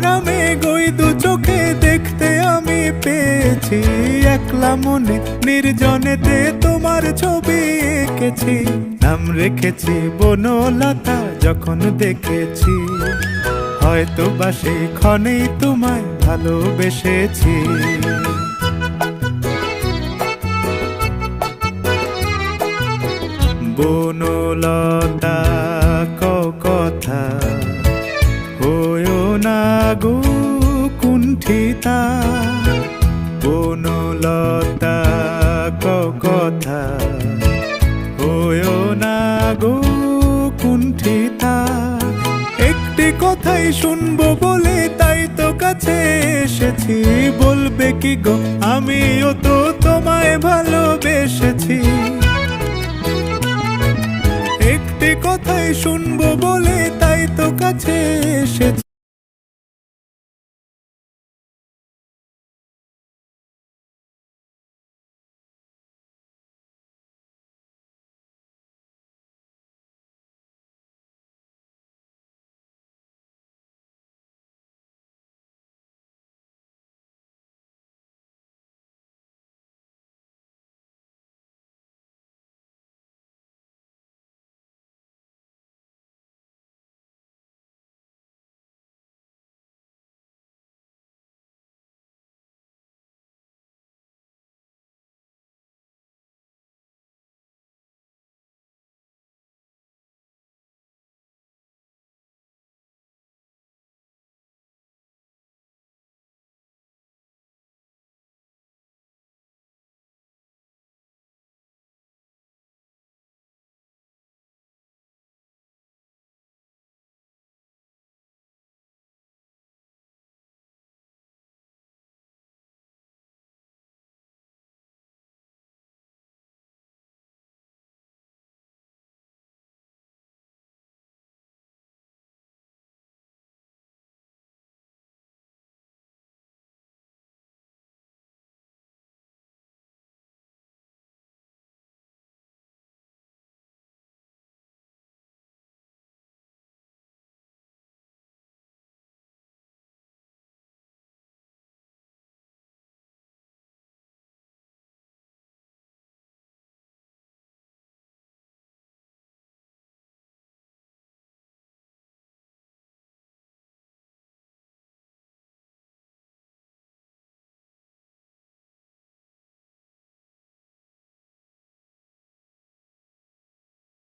আরামে গই দু চোখে দেখতে আমি পেয়েছি। একলা মনে নির্জনেতে তোমার ছবি এঁকেছি। নাম রেখেছি বনলতা যখন দেখেছি, হয়তো বা সেই ক্ষণেই তোমায় ভালোবেসেছি। বনলতা কথা হয়ো না গো কুণ্ঠিতা। বনলতা কথা হয়ো না গো কুণ্ঠিতা। একটি কথাই শুনবো বলে তাই তো কাছে এসেছি। বলবে কি গো আমিও তো তোমায় ভালোবেসেছি। একটি কথাই শুনবো বলে তাই তো কাছে এসেছি।